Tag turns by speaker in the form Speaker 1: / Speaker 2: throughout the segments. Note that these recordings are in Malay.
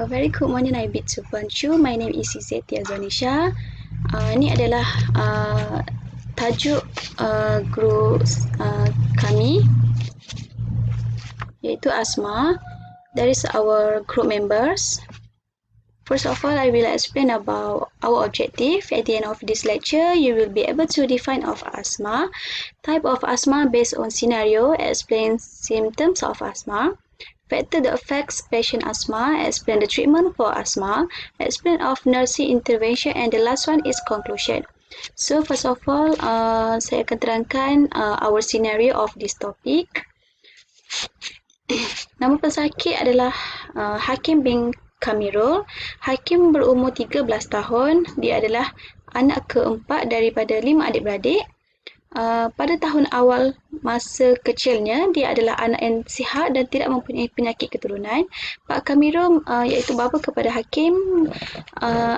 Speaker 1: A very good morning, I bid Supanchu. My name is Izzeti Azanisha. Ini adalah tajuk group kami, iaitu Asthma. That is our group members. First of all, I will explain about our objective. At the end of this lecture, you will be able to define of asthma, type of asthma based on scenario, explain symptoms of asthma, factor that affects patient asthma, explain the treatment for asthma, explain of nursing intervention, and the last one is conclusion. So first of all, saya akan terangkan our scenario of this topic. Nama pesakit adalah Hakim bin Kamirul. Hakim berumur 13 tahun. Dia adalah anak keempat daripada 5 adik-beradik. Pada tahun awal masa kecilnya, dia adalah anak yang sihat dan tidak mempunyai penyakit keturunan. Pak Kamirul, iaitu bapa kepada Hakim,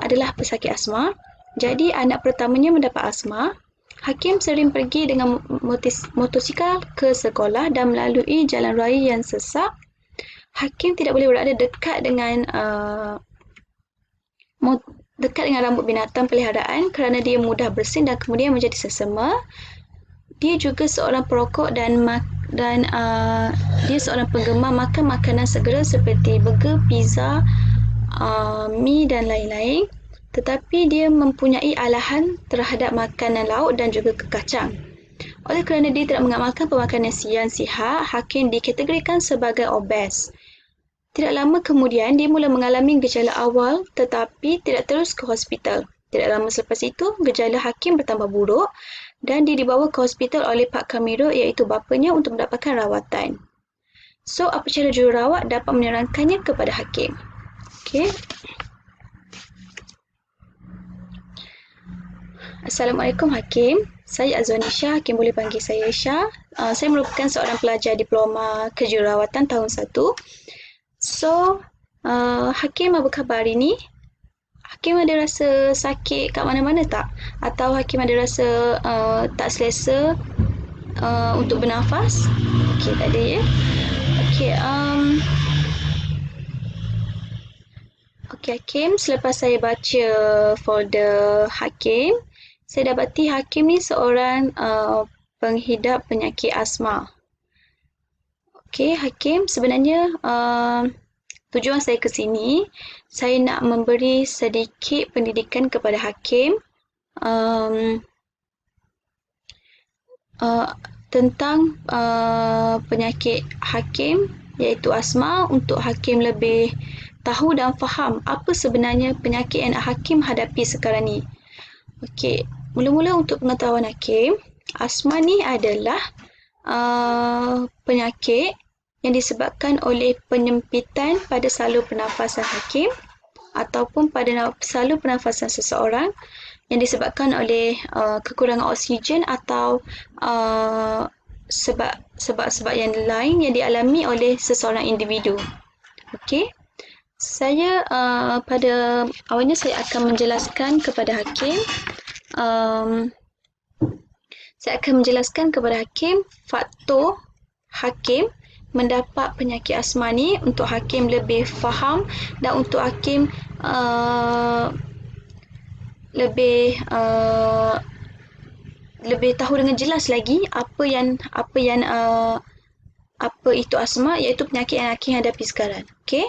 Speaker 1: adalah pesakit asma. Jadi anak pertamanya mendapat asma. Hakim sering pergi dengan motosikal ke sekolah dan melalui jalan raya yang sesak. Hakim tidak boleh berada dekat dengan rambut binatang peliharaan kerana dia mudah bersin dan kemudian menjadi sesama. Dia juga seorang perokok dan dia seorang penggemar makan makanan segera seperti burger, pizza, mi dan lain-lain. Tetapi dia mempunyai alahan terhadap makanan lauk dan juga kekacang. Oleh kerana dia tidak mengamalkan pemakanan yang sihat, Hakim dikategorikan sebagai obes. Tidak lama kemudian, dia mula mengalami gejala awal tetapi tidak terus ke hospital. Tidak lama selepas itu, gejala Hakim bertambah buruk dan dia dibawa ke hospital oleh Pak Kamirul iaitu bapanya untuk mendapatkan rawatan. So, apa cara jururawat dapat menerangkannya kepada Hakim? Okey. Assalamualaikum Hakim. Saya Azanisha, Hakim boleh panggil saya Isha. Saya merupakan seorang pelajar diploma kejururawatan tahun 1. So, Hakim apa khabar hari ni? Hakim ada rasa sakit kat mana-mana tak? Atau Hakim ada rasa tak selesa untuk bernafas? Okey, tak ada ya? Okey, Hakim, selepas saya baca folder Hakim, saya dapati Hakim ni seorang penghidap penyakit asma. Okey, Hakim, sebenarnya tujuan saya ke sini, saya nak memberi sedikit pendidikan kepada Hakim tentang penyakit Hakim iaitu asma untuk Hakim lebih tahu dan faham apa sebenarnya penyakit yang Hakim hadapi sekarang ni. Okey, mula-mula untuk pengetahuan Hakim, asma ni adalah penyakit yang disebabkan oleh penyempitan pada salur pernafasan Hakim ataupun pada salur pernafasan seseorang yang disebabkan oleh kekurangan oksigen atau sebab-sebab yang lain yang dialami oleh seseorang individu. Okey. Saya pada awalnya saya akan menjelaskan kepada Hakim faktor Hakim mendapat penyakit asma ni untuk Hakim lebih faham dan untuk Hakim lebih tahu dengan jelas lagi apa itu asma, iaitu penyakit yang Hakim hadapi sekarang. Okey.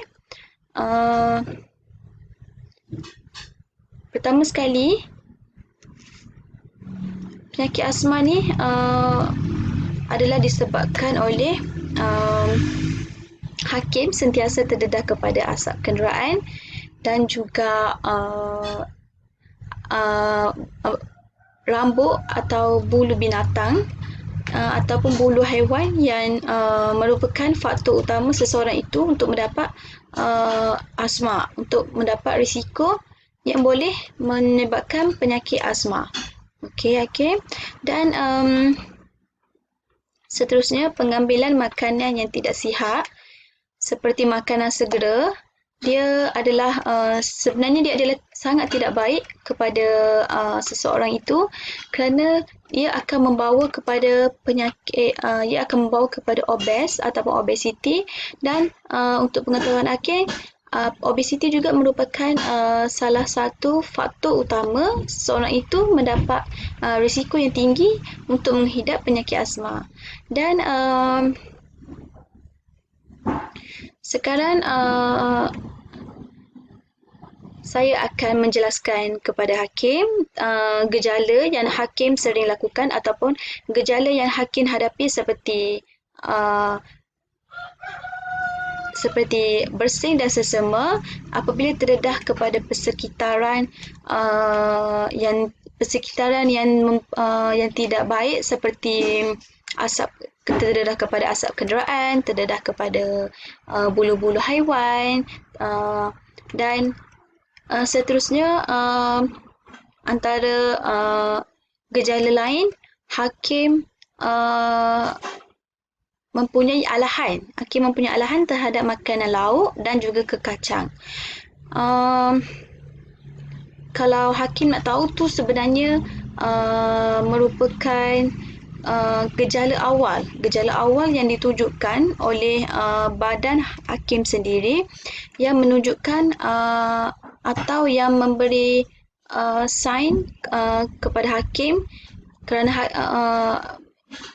Speaker 1: Pertama sekali, penyakit asma ni adalah disebabkan oleh Hakim sentiasa terdedah kepada asap kenderaan dan juga rambut atau bulu binatang ataupun bulu haiwan yang merupakan faktor utama seseorang itu untuk mendapat asma, untuk mendapat risiko yang boleh menyebabkan penyakit asma. Okey, Hakim. Dan seterusnya, pengambilan makanan yang tidak sihat seperti makanan segera, dia adalah sebenarnya dia adalah sangat tidak baik kepada seseorang itu kerana ia akan membawa kepada penyakit, ia akan membawa kepada obes ataupun obesity. Dan untuk pengetahuan Hakim, Obesiti juga merupakan salah satu faktor utama seseorang itu mendapat risiko yang tinggi untuk menghidap penyakit asma. Dan sekarang saya akan menjelaskan kepada hakim gejala yang hakim sering lakukan ataupun gejala yang hakim hadapi seperti bersin dan sesama apabila terdedah kepada yang tidak baik seperti terdedah kepada asap kenderaan, terdedah kepada bulu-bulu haiwan dan seterusnya. Antara gejala lain, hakim mempunyai alahan terhadap makanan lauk dan juga kekacang. Kalau hakim nak tahu tu sebenarnya merupakan gejala awal yang ditunjukkan oleh badan hakim sendiri yang menunjukkan atau yang memberi sign kepada hakim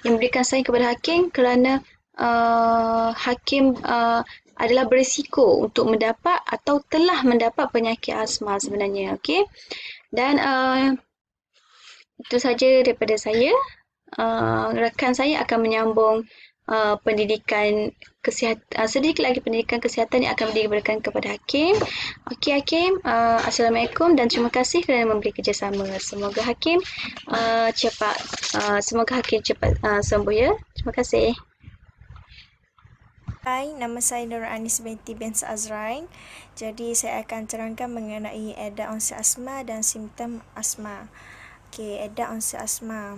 Speaker 1: yang memberikan sign kepada hakim kerana hakim adalah berisiko untuk mendapat atau telah mendapat penyakit asma sebenarnya. Okey. Dan itu saja daripada saya. Rakan saya akan menyambung pendidikan kesihatan, sedikit lagi pendidikan kesihatan yang akan diberikan kepada hakim. Okey hakim, Assalamualaikum dan terima kasih kerana memberi kerjasama. Semoga hakim cepat sembuh ya. Terima kasih.
Speaker 2: Hai, nama saya Nur Anis binti bin Azrain. Jadi saya akan terangkan mengenai edak onset asma dan simptom asma. Okey, edak onset asma.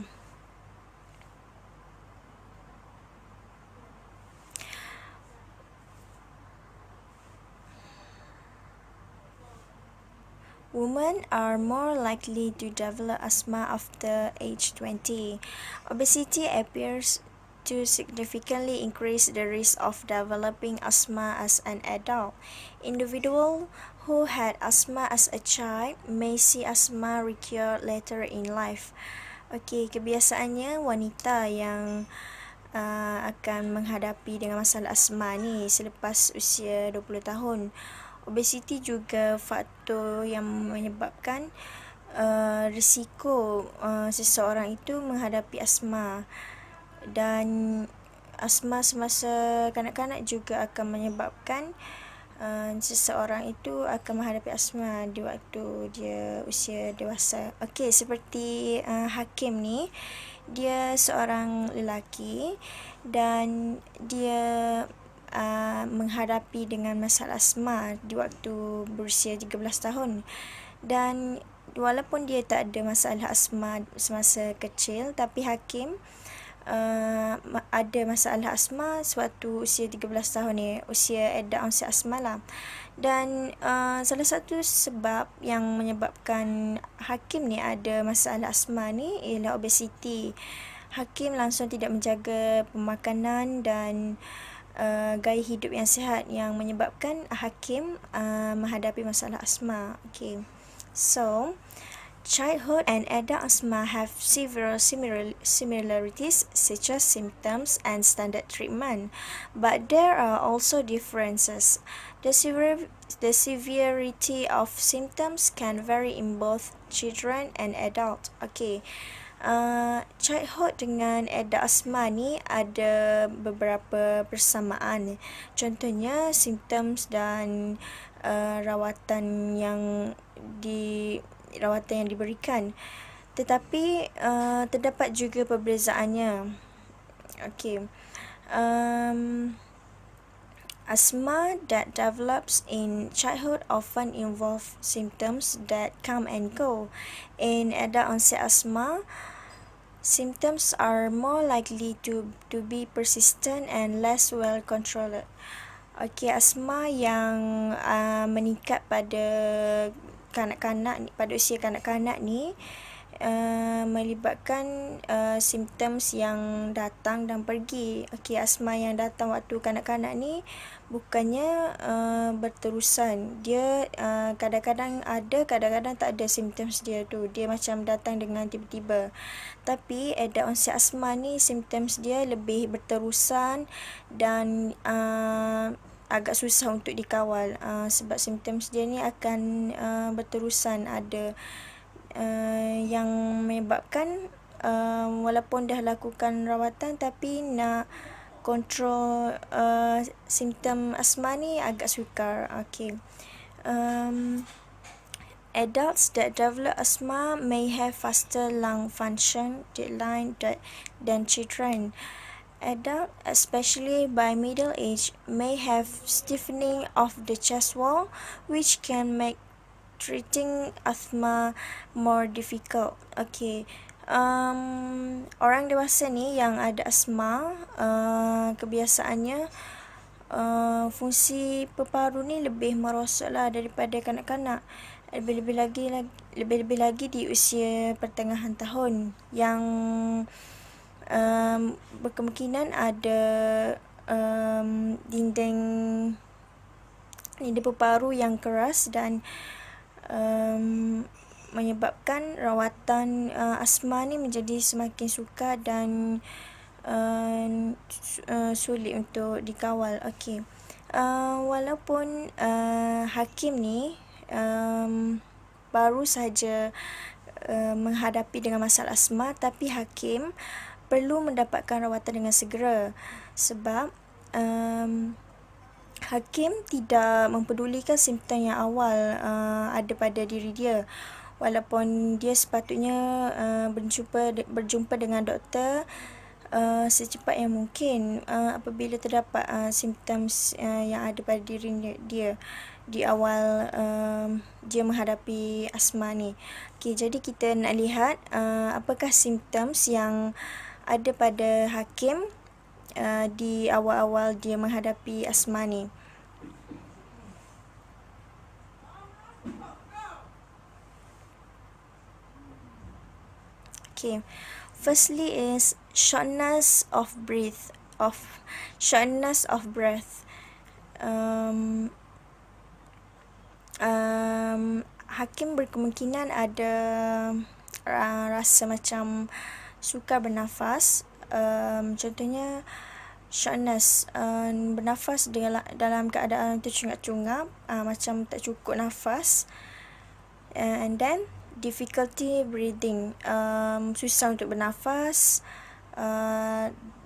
Speaker 2: Women are more likely to develop asthma after age 20. Obesity appears to significantly increase the risk of developing asthma as an adult. Individuals who had asthma as a child may see asthma recur later in life. Okey, kebiasaannya wanita yang akan menghadapi dengan masalah asma ni selepas usia 20 tahun. Obesiti juga faktor yang menyebabkan risiko seseorang itu menghadapi asma, dan asma semasa kanak-kanak juga akan menyebabkan seseorang itu akan menghadapi asma di waktu dia usia dewasa. Okey, seperti hakim ni, dia seorang lelaki dan dia menghadapi dengan masalah asma di waktu berusia 13 tahun. Dan walaupun dia tak ada masalah asma semasa kecil, tapi hakim ada masalah asma sewaktu usia 13 tahun ni, usia edak onset asma lah. Dan salah satu sebab yang menyebabkan hakim ni ada masalah asma ni ialah obesiti. Hakim langsung tidak menjaga pemakanan dan gaya hidup yang sihat yang menyebabkan hakim menghadapi masalah asma. Okay. So, childhood and adult asthma have several similarities such as symptoms and standard treatment, but there are also differences. The severity of symptoms can vary in both children and adult. Okay. Childhood dengan edak asma ni ada beberapa persamaan. Contohnya symptoms dan rawatan yang diberikan. Tetapi terdapat juga perbezaannya. Okey. Asthma that develops in childhood often involve symptoms that come and go. In adult onset asthma, symptoms are more likely to be persistent and less well controlled. Okey, asma yang meningkat pada kanak-kanak, pada usia kanak-kanak ni, melibatkan simptoms yang datang dan pergi. Okey, asma yang datang waktu kanak-kanak ni bukannya berterusan. Dia kadang-kadang ada, kadang-kadang tak ada simptoms dia tu. Dia macam datang dengan tiba-tiba. Tapi adult onset asma ni simptoms dia lebih berterusan dan agak susah untuk dikawal sebab simptoms dia ni akan berterusan. Ada yang menyebabkan walaupun dah lakukan rawatan tapi nak kontrol simptom asma ni agak sukar. Okay. Adults that develop asthma may have faster lung function decline than children. Adults, especially by middle age, may have stiffening of the chest wall, which can make treating asthma more difficult. Okay. Orang dewasa ni yang ada asma, kebiasaannya fungsi peparu ni lebih merosot lah daripada kanak-kanak. Lebih-lebih lagi di usia pertengahan tahun yang berkemungkinan ada dinding peparu yang keras dan menyebabkan rawatan asma ni menjadi semakin sukar dan sulit untuk dikawal. Okey. Walaupun hakim ni baru saja menghadapi dengan masalah asma, tapi hakim perlu mendapatkan rawatan dengan segera sebab hakim tidak mempedulikan simptom yang awal ada pada diri dia. Walaupun dia sepatutnya berjumpa dengan doktor secepat yang mungkin apabila terdapat simptom yang ada pada diri dia di awal dia menghadapi asma ni. Okay, jadi kita nak lihat apakah simptom yang ada pada hakim di awal-awal dia menghadapi asma ni. Okay. Firstly is shortness of breath. Hakim berkemungkinan ada rasa macam sukar bernafas. Contohnya shortness, bernafas dalam keadaan tercungap-cungap, macam tak cukup nafas. And then difficulty breathing, susah untuk bernafas.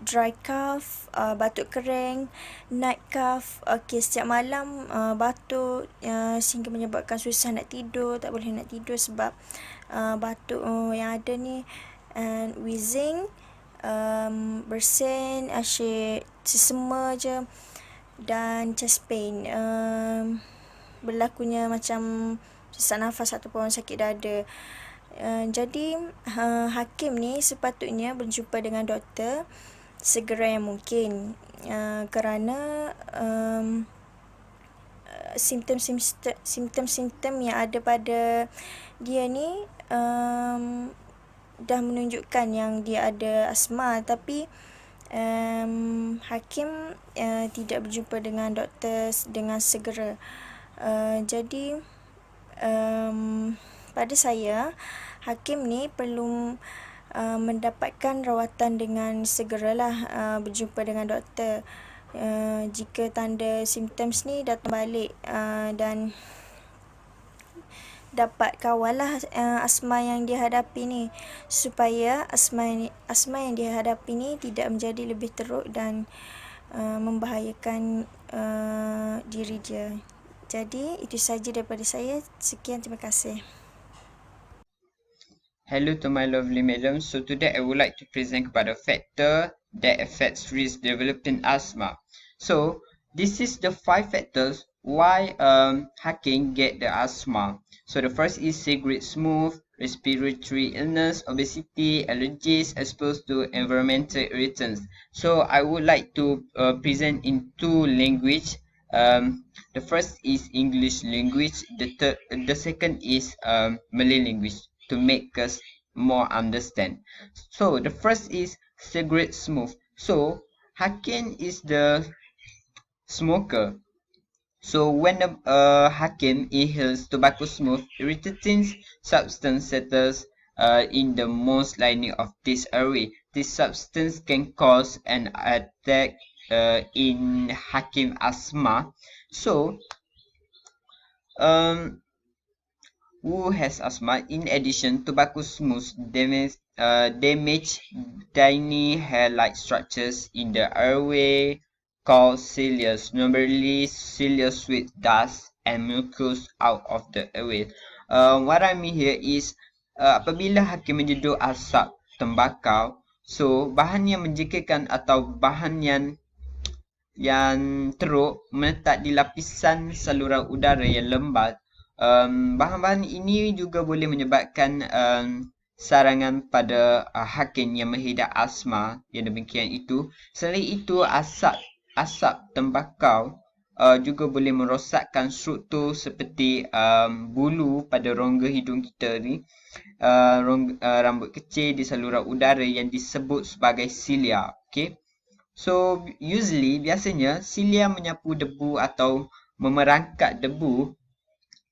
Speaker 2: Dry cough, batuk kering. Night cough, okay, setiap malam batuk sehingga menyebabkan susah nak tidur, tak boleh nak tidur sebab batuk yang ada ni. And wheezing, bersin, asyik sesema je. Dan chest pain, berlakunya macam sesak nafas ataupun sakit dada. Jadi hakim ni sepatutnya berjumpa dengan doktor segera yang mungkin kerana simptom-simptom yang ada pada dia ni dah menunjukkan yang dia ada asma, tapi hakim tidak berjumpa dengan doktor dengan segera. Jadi pada saya, hakim ni perlu mendapatkan rawatan dengan segeralah, berjumpa dengan doktor jika tanda simptom ni datang balik dan dapat kawal lah asma yang dia hadapi ni, supaya asma yang dia hadapi ni tidak menjadi lebih teruk dan membahayakan diri dia. Jadi itu saja daripada saya. Sekian, terima kasih.
Speaker 3: Hello to my lovely madam. So today I would like to present about a factor that affects risk developing asthma. So this is the 5 factors why hacking get the asthma. So the first is cigarette smoke, respiratory illness, obesity, allergies, exposed to environmental irritants. So I would like to present in 2 language. The first is English language. The second is Malay language, to make us more understand. So the first is cigarette smoke. So Hakim is the smoker. So when a Hakim inhales tobacco smoke, irritating substance settles in the most lining of this airway. This substance can cause an attack in Hakim asthma. So um, who has asthma? In addition, tobacco smoke damage tiny hair-like structures in the airway called cilius. Normally, cilius with dust and mucus out of the airway. What I mean here is apabila hakim menjeduk asap tembakau, so bahan yang menjekakan atau bahan yang teruk meletak di lapisan saluran udara yang lembat. Bahan-bahan ini juga boleh menyebabkan sarangan pada hakim yang menghidap asma yang demikian itu. Selain itu, asap tembakau juga boleh merosakkan struktur seperti bulu pada rongga hidung kita ni, rambut kecil di saluran udara yang disebut sebagai cilia. Okay. So biasanya cilia menyapu debu atau memerangkat debu.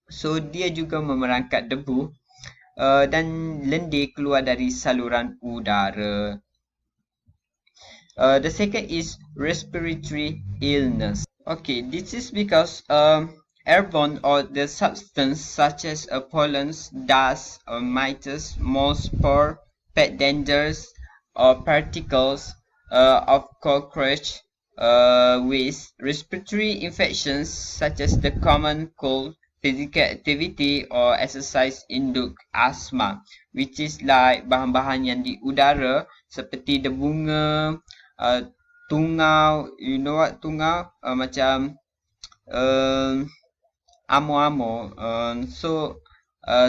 Speaker 3: So dia juga memerangkat debu dan lendir keluar dari saluran udara. The second is respiratory illness. Okay, this is because airborne or the substance such as pollens, dust, or mites, mold spore, pet dangers, or particles of cockroach with respiratory infections such as the common cold, physical activity or exercise induce asthma, which is like bahan-bahan yang di udara seperti debunga, tungau, you know what tungau? Macam amo-amo.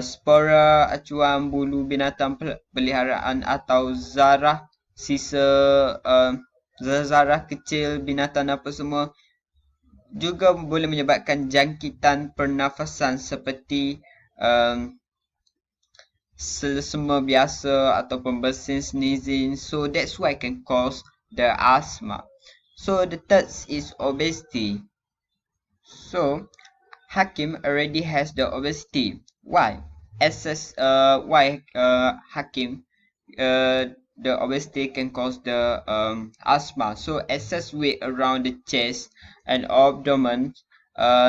Speaker 3: Spora, acuan bulu binatang peliharaan atau zarah sisa zarah kecil binatang apa semua juga boleh menyebabkan jangkitan pernafasan seperti selesema biasa ataupun bersin sneezing. So that's why can cause the asthma. So the third is obesity. So Hakim already has the obesity. Why? Hakim the obesity can cause the asthma. So excess weight around the chest and abdomen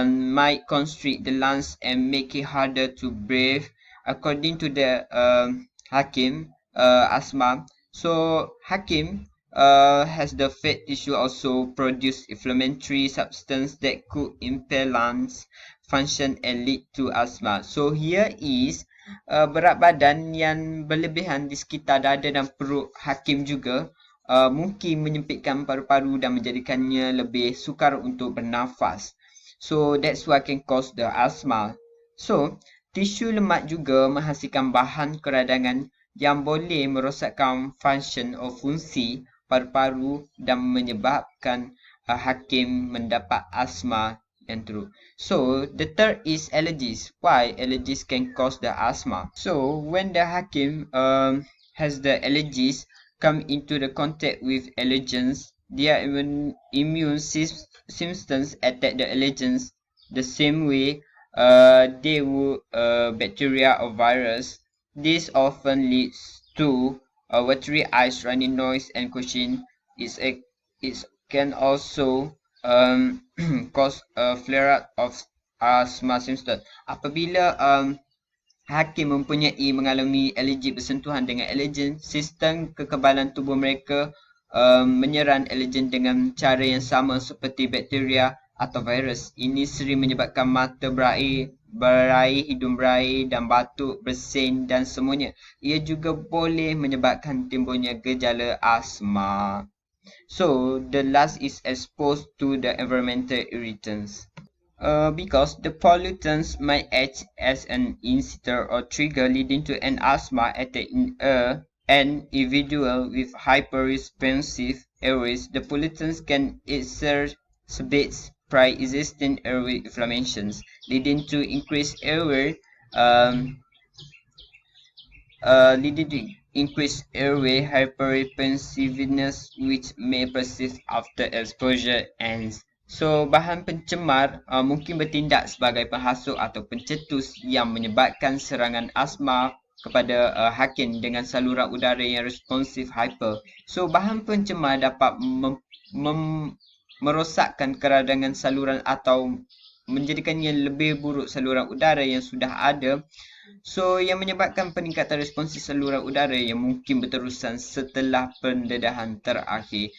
Speaker 3: might constrict the lungs and make it harder to breathe. According to the Hakim asthma, so Hakim has the fat tissue also produce inflammatory substance that could impair lungs function and lead to asthma. So here is berat badan yang berlebihan di sekitar dada dan perut Hakim juga mungkin menyempitkan paru-paru dan menjadikannya lebih sukar untuk bernafas. So that's why can cause the asthma. So tisu lemak juga menghasilkan bahan keradangan yang boleh merosakkan function atau fungsi paru-paru dan menyebabkan Hakim mendapat asma yang teruk. So the third is allergies. Why allergies can cause the asthma? So when the Hakim has the allergies come into the contact with allergens, their immune systems attack the allergens the same way they would bacteria or virus. This often leads to watery eyes, runny nose, and coughing. It can also cause a flare-up of asthma symptoms. Apabila Hakim mengalami alergi bersentuhan dengan allergen, sistem kekebalan tubuh mereka menyerang allergen dengan cara yang sama seperti bakteria atau virus. Ini sering menyebabkan mata berair, hidung berair dan batuk, bersin dan semuanya. Ia juga boleh menyebabkan timbulnya gejala asma. So the last is exposed to the environmental irritants. Because the pollutants might act as an inciter or trigger leading to an asthma attack in an individual with hyperresponsive airways. The pollutants can exacerbate pre-existing airway inflammations, leading to increased airway leading to increased airway hyperresponsiveness which may persist after exposure ends. So, bahan pencemar mungkin bertindak sebagai penghasut atau pencetus yang menyebabkan serangan asma kepada hakim dengan saluran udara yang responsif hyper. So, bahan pencemar dapat merosakkan keradangan saluran atau menjadikannya lebih buruk saluran udara yang sudah ada. So, yang menyebabkan peningkatan responsif saluran udara yang mungkin berterusan setelah pendedahan berakhir.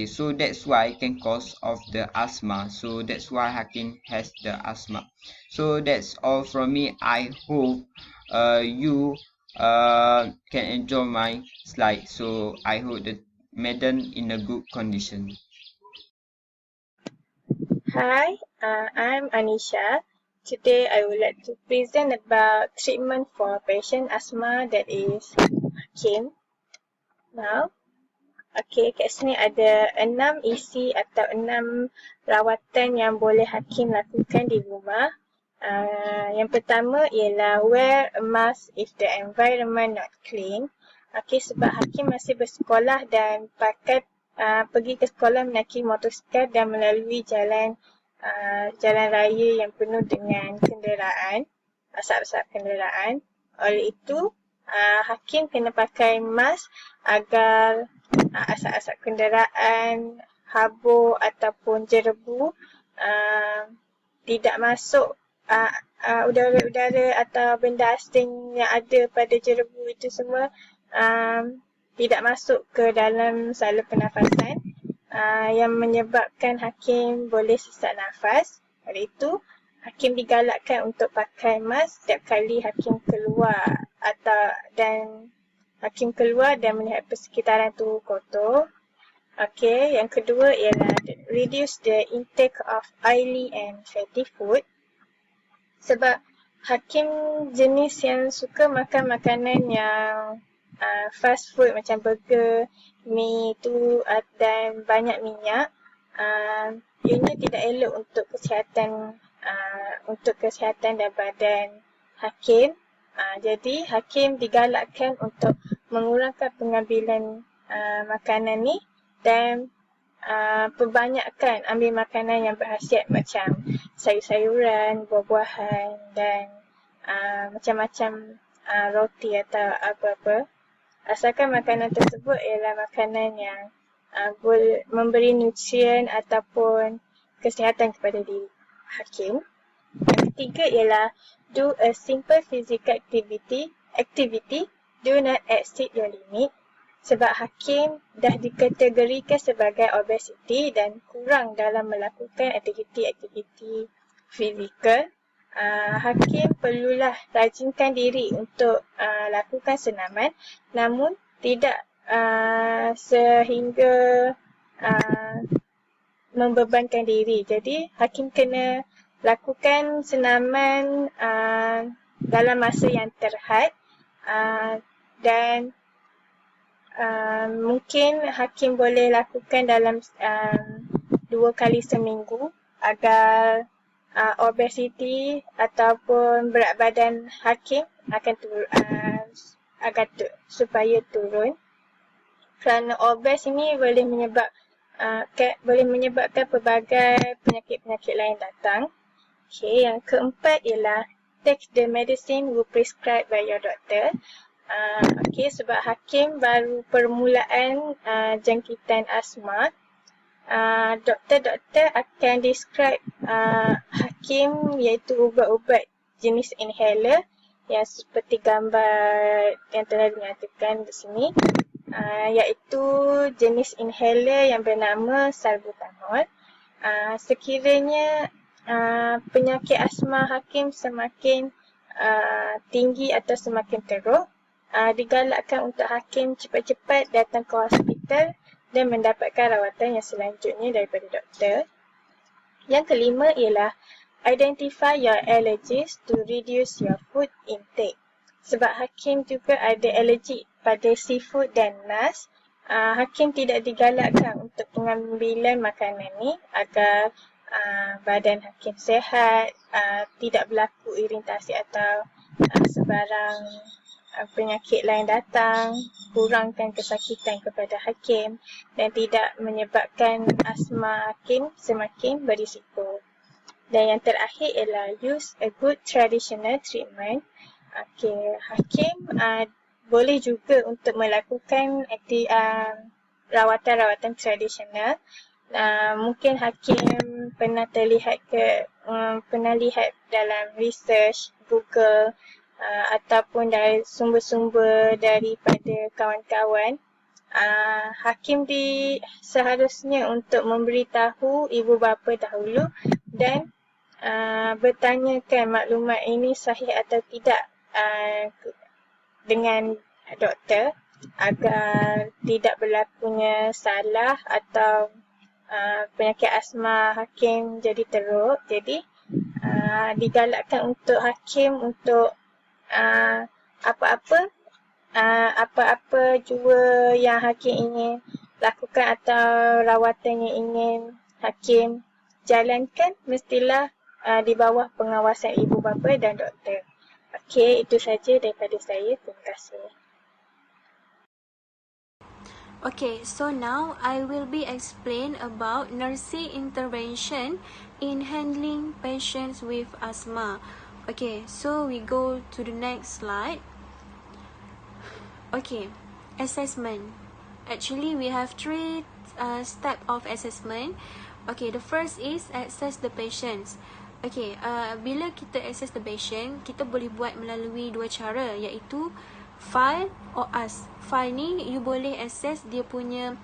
Speaker 3: So, that's why can cause of the asthma. So, that's why hakim has the asthma. So, that's all from me. I hope you can enjoy my slide. So, I hope the madam in a good condition.
Speaker 4: Hi, I'm Anisha. Today I would like to present about treatment for patient asthma that is hakim. Now, okay, kat sini ada 6 isi atau 6 rawatan yang boleh hakim lakukan di rumah. Yang pertama ialah wear a mask if the environment not clean. Okay, sebab hakim masih bersekolah dan pergi ke sekolah menaiki motosikal dan melalui jalan raya yang penuh dengan kenderaan, asap-asap kenderaan. Oleh itu, hakim kena pakai mask agar asap-asap kenderaan, habuk ataupun jerebu tidak masuk, udara-udara atau benda asing yang ada pada jerebu itu semua tidak masuk ke dalam saluran pernafasan yang menyebabkan hakim boleh sesak nafas. Oleh itu, hakim digalakkan untuk pakai mask setiap kali hakim keluar dan melihat persekitaran tu kotor. Okay, yang kedua ialah reduce the intake of oily and fatty food. Sebab hakim jenis yang suka makan makanan yang fast food macam burger, mi tu dan banyak minyak, ianya tidak elok untuk kesihatan dan badan hakim. Jadi hakim digalakkan untuk mengurangkan pengambilan makanan ni dan perbanyakkan ambil makanan yang berkhasiat macam sayur-sayuran, buah-buahan dan macam-macam roti atau apa-apa. Asalkan makanan tersebut ialah makanan yang memberi nutrien ataupun kesihatan kepada diri hakim. Yang ketiga ialah do a simple physical activity, do not exceed your limit. Sebab hakim dah dikategorikan sebagai obesity dan kurang dalam melakukan aktiviti-aktiviti fizikal, hakim perlulah rajinkan diri untuk lakukan senaman, namun tidak sehingga membebankan diri. Jadi hakim kena lakukan senaman dalam masa yang terhad dan mungkin hakim boleh lakukan dalam 2 kali seminggu agar obesiti ataupun berat badan hakim akan supaya turun. Kerana obes ini boleh menyebabkan pelbagai penyakit-penyakit lain datang. Okay, yang keempat ialah take the medicine prescribed by your doctor. Okay, sebab hakim baru permulaan jangkitan asma, doktor-doktor akan describe hakim iaitu ubat-ubat jenis inhaler yang seperti gambar yang telah dinyatakan di sini, iaitu jenis inhaler yang bernama salbutamol. Sekiranya penyakit asma hakim semakin tinggi atau semakin teruk, digalakkan untuk hakim cepat-cepat datang ke hospital dan mendapatkan rawatan yang selanjutnya daripada doktor. Yang kelima ialah identify your allergies to reduce your food intake. Sebab hakim juga ada alergi pada seafood dan nas, hakim tidak digalakkan untuk pengambilan makanan ni agar badan hakim sihat, tidak berlaku iritasi atau sebarang penyakit lain datang, kurangkan kesakitan kepada hakim dan tidak menyebabkan asma hakim semakin berisiko. Dan yang terakhir ialah use a good traditional treatment. Hakim boleh juga untuk melakukan rawatan-rawatan tradisional. Mungkin hakim pernah lihat dalam research Google ataupun dari sumber-sumber daripada kawan-kawan. Hakim seharusnya untuk memberitahu ibu bapa dahulu dan bertanyakan maklumat ini sahih atau tidak dengan doktor agar tidak berlakunya salah atau penyakit asma hakim jadi teruk. Jadi digalakkan untuk hakim untuk apa-apa jua yang hakim ingin lakukan atau rawatan yang ingin hakim jalankan mestilah di bawah pengawasan ibu bapa dan doktor. Okey, itu saja daripada saya. Terima kasih.
Speaker 1: Okay, so now I will be explain about nursing intervention in handling patients with asthma. Okay, so we go to the next slide. Okay, assessment. Actually, we have three steps of assessment. Okay, the first is assess the patients. Okay, bila kita assess the patient, kita boleh buat melalui dua cara, iaitu file or ask. File ni you boleh access dia punya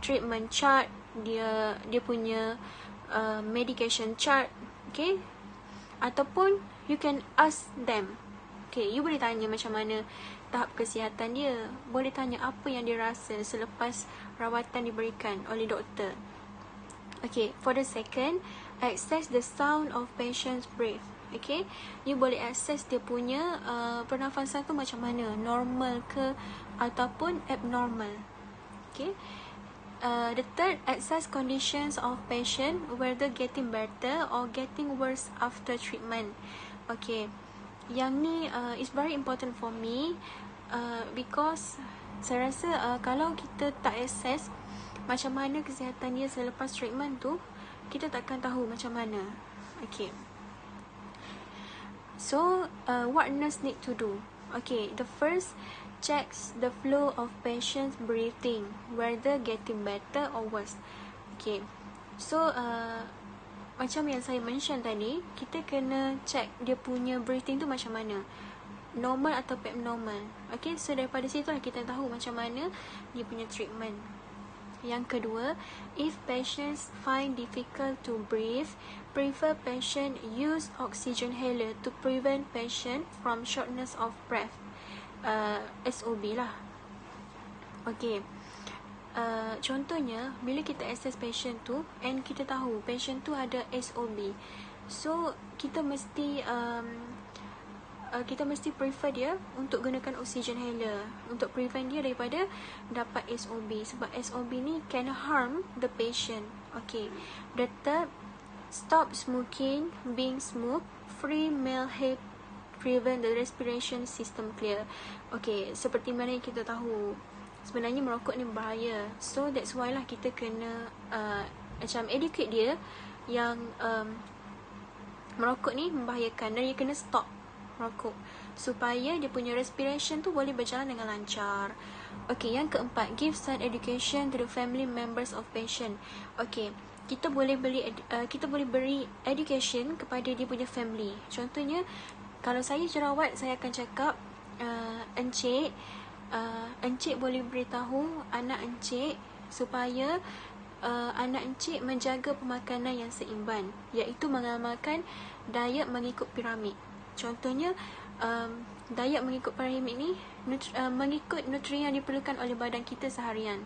Speaker 1: treatment chart, dia punya medication chart, okay? Ataupun you can ask them. Okay, you boleh tanya macam mana tahap kesihatan dia, boleh tanya apa yang dia rasa selepas rawatan diberikan oleh doktor. Okay, for the second, access the sound of patient's breath. Okay, you boleh access dia punya pernafasan tu macam mana, normal ke ataupun abnormal. Okay, the third, access conditions of patient, whether getting better or getting worse after treatment. Okay, yang ni is very important for me because saya rasa kalau kita tak access macam mana kesihatan dia selepas treatment tu, kita takkan tahu macam mana. Okay, so what nurse need to do? Okay, the first, checks the flow of patient's breathing, whether getting better or worse. Okay, so macam yang saya mention tadi, kita kena check dia punya breathing tu macam mana, normal atau abnormal. Okay, so daripada situ lah kita tahu macam mana dia punya treatment. Yang kedua, if patients find difficult to breathe, prefer patient use oxygen inhaler to prevent patient from shortness of breath. SOB lah. Okay, contohnya bila kita assess patient tu and kita tahu patient tu ada SOB, so kita mesti prefer dia untuk gunakan oxygen inhaler untuk prevent dia daripada dapat SOB, sebab SOB ni can harm the patient. Okay, the third, stop smoking, being smoke free male head, prevent the respiration system clear. Okay, seperti mana yang kita tahu, sebenarnya merokok ni berbahaya, so that's why lah kita kena macam educate dia yang merokok ni membahayakan dan dia kena stop merokok supaya dia punya respiration tu boleh berjalan dengan lancar. Okay, yang keempat, give sound education to the family members of patient. Okay, kita boleh beri education kepada dia punya family. Contohnya, kalau saya jerawat, saya akan cakap encik boleh beritahu anak encik supaya anak encik menjaga pemakanan yang seimbang, iaitu mengamalkan diet mengikut piramid. Contohnya, diet mengikut piramid ni mengikut nutrien yang diperlukan oleh badan kita seharian.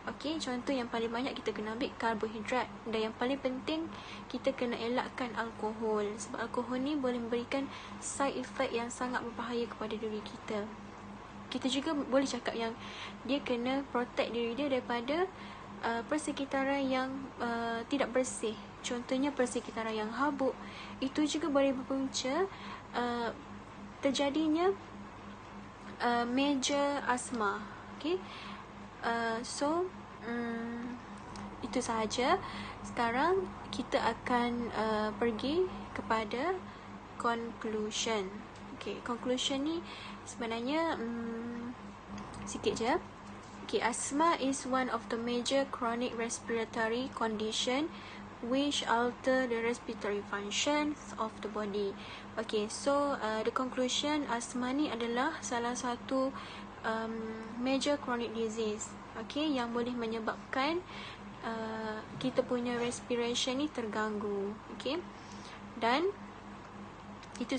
Speaker 1: Okey, contoh yang paling banyak kita kena ambil karbohidrat, dan yang paling penting kita kena elakkan alkohol, sebab alkohol ni boleh memberikan side effect yang sangat berbahaya kepada diri kita. Kita juga boleh cakap yang dia kena protect diri dia daripada persekitaran yang tidak bersih. Contohnya persekitaran yang habuk, itu juga boleh berpunca terjadinya
Speaker 5: major asthma. Okay, so itu sahaja. Sekarang kita akan pergi kepada conclusion. Okay, conclusion ni sebenarnya sikit je. Okay, asthma is one of the major chronic respiratory condition which alter the respiratory functions of the body. Okay, so the conclusion, asthma ni adalah salah satu major chronic disease, okay, yang boleh menyebabkan kita punya respiration ni terganggu, okay, dan itu